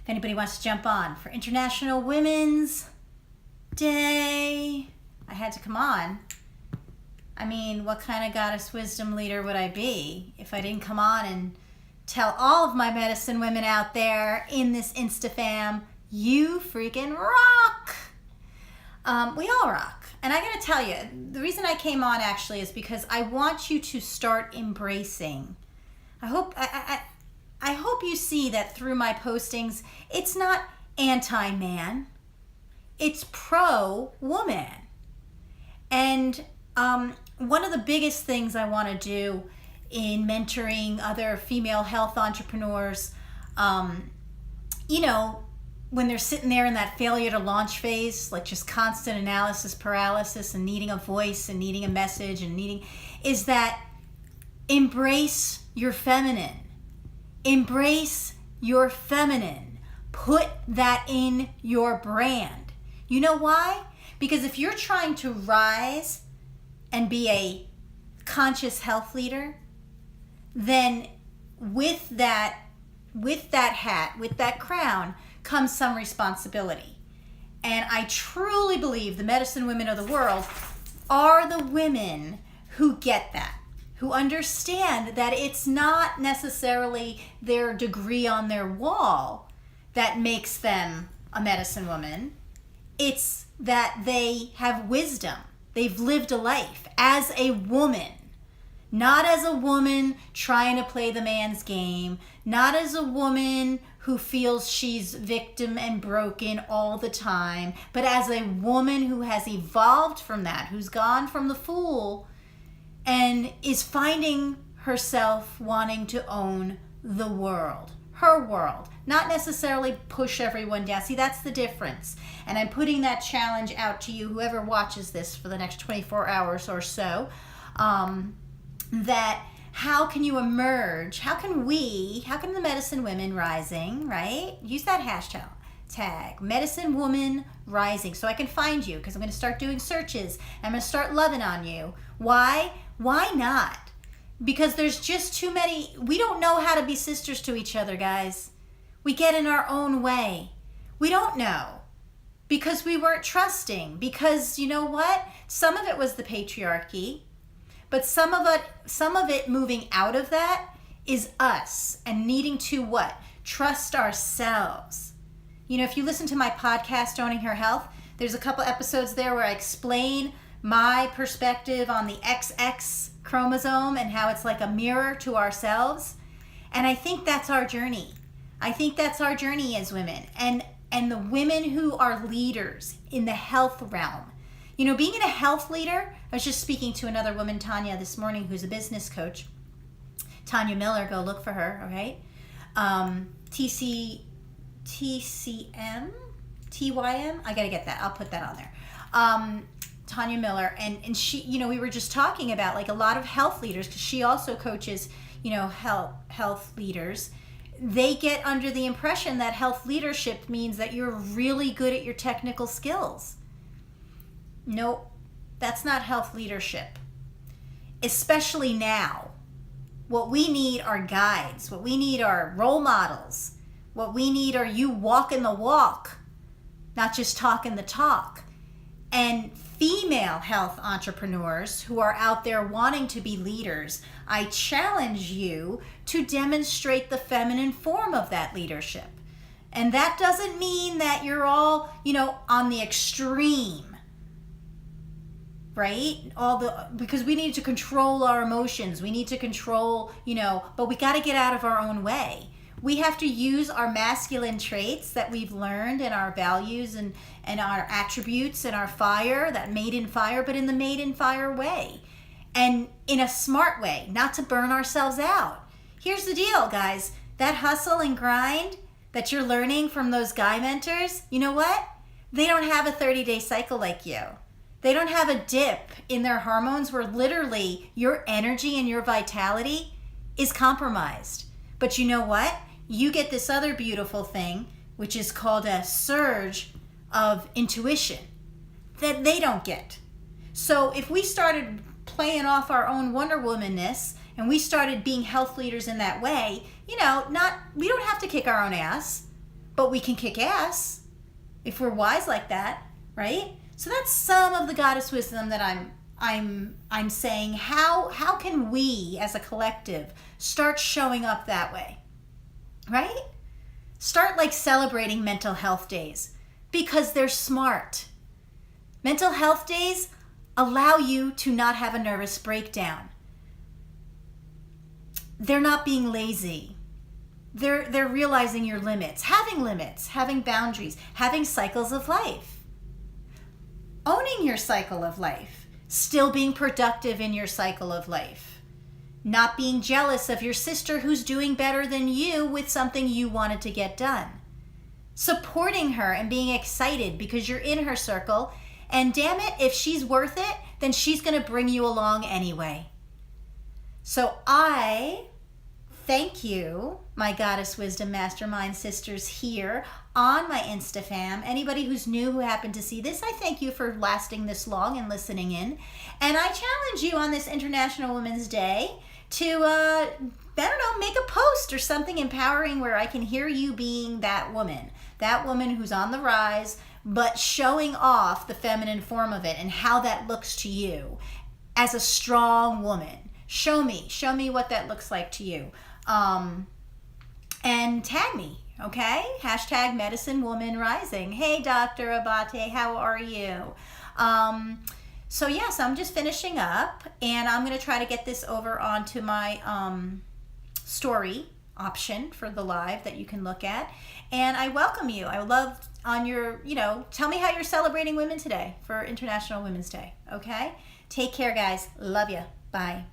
if anybody wants to jump on for International Women's Day. I had to come on. I mean, what kind of goddess wisdom leader would I be if I didn't come on and tell all of my medicine women out there in this InstaFam, you freaking rock. We all rock. And I gotta tell you, the reason I came on actually is because I want you to start embracing. I hope you see that through my postings, it's not anti-man, it's pro-woman. And one of the biggest things I want to do in mentoring other female health entrepreneurs, when they're sitting there in that failure to launch phase, like just constant analysis paralysis and needing a voice and needing a message and is that embrace your feminine. Embrace your feminine. Put that in your brand. You know why? Because if you're trying to rise and be a conscious health leader, then with that hat, with that crown, comes some responsibility. And I truly believe the medicine women of the world are the women who get that, who understand that it's not necessarily their degree on their wall that makes them a medicine woman. It's that they have wisdom. They've lived a life as a woman. Not as a woman trying to play the man's game, not as a woman who feels she's victim and broken all the time, but as a woman who has evolved from that, who's gone from the fool and is finding herself wanting to own the world, her world, not necessarily push everyone down. See, that's the difference. And I'm putting that challenge out to you, whoever watches this for the next 24 hours or so, that how can you emerge? How can the medicine women rising, right? Use that hashtag, medicine woman rising, so I can find you, because I'm going to start doing searches. I'm going to start loving on you. Why? Why not? Because there's just too many. We don't know how to be sisters to each other, guys. We get in our own way. We don't know. Because we weren't trusting. Because you know what? Some of it was the patriarchy. But some of it moving out of that is us and needing to what? Trust ourselves. You know, if you listen to my podcast, Owning Her Health, there's a couple episodes there where I explain my perspective on the XX chromosome and how it's like a mirror to ourselves. And I think that's our journey. I think that's our journey as women. And the women who are leaders in the health realm. You know, being a health leader, I was just speaking to another woman, Tanya, this morning, who's a business coach. Tanya Miller, go look for her, all right? TCM? TYM? I got to get that. I'll put that on there. Tanya Miller. And she, we were just talking about like a lot of health leaders, because she also coaches, health leaders. They get under the impression that health leadership means that you're really good at your technical skills. Nope, that's not health leadership. Especially now. What we need are guides. What we need are role models. What we need are you walking the walk, not just talking the talk. And female health entrepreneurs who are out there wanting to be leaders, I challenge you to demonstrate the feminine form of that leadership. And that doesn't mean that you're all, on the extreme. Right? Because we need to control our emotions. We need to control, but we got to get out of our own way. We have to use our masculine traits that we've learned and our values and our attributes and our fire, that made in fire, but in the made in fire way. And in a smart way, not to burn ourselves out. Here's the deal, guys. That hustle and grind that you're learning from those guy mentors, you know what? They don't have a 30-day cycle like you. They don't have a dip in their hormones where literally your energy and your vitality is compromised. But you know what? You get this other beautiful thing, which is called a surge of intuition that they don't get. So if we started playing off our own Wonder Woman-ness and we started being health leaders in that way, we don't have to kick our own ass. but we can kick ass if we're wise like that, right? So that's some of the goddess wisdom that I'm saying. How can we as a collective start showing up that way, right? Start like celebrating mental health days because they're smart. Mental health days allow you to not have a nervous breakdown. They're not being lazy. They're realizing your limits, having boundaries, having cycles of life. Owning your cycle of life, still being productive in your cycle of life. Not being jealous of your sister who's doing better than you with something you wanted to get done. Supporting her and being excited because you're in her circle. And damn it, if she's worth it, then she's going to bring you along anyway. So I thank you, my Goddess Wisdom Mastermind sisters here on my InstaFam. Anybody who's new who happened to see this, I thank you for lasting this long and listening in. And I challenge you on this International Women's Day to, I don't know, make a post or something empowering where I can hear you being that woman who's on the rise, but showing off the feminine form of it and how that looks to you as a strong woman. Show me what that looks like to you. And tag me, okay? Hashtag Medicine Woman Rising. Hey, Dr. Abate, how are you? So yes, I'm just finishing up, and I'm going to try to get this over onto my story option for the live that you can look at. And I welcome you. I would love on your, tell me how you're celebrating women today for International Women's Day, okay? Take care, guys. Love you. Bye.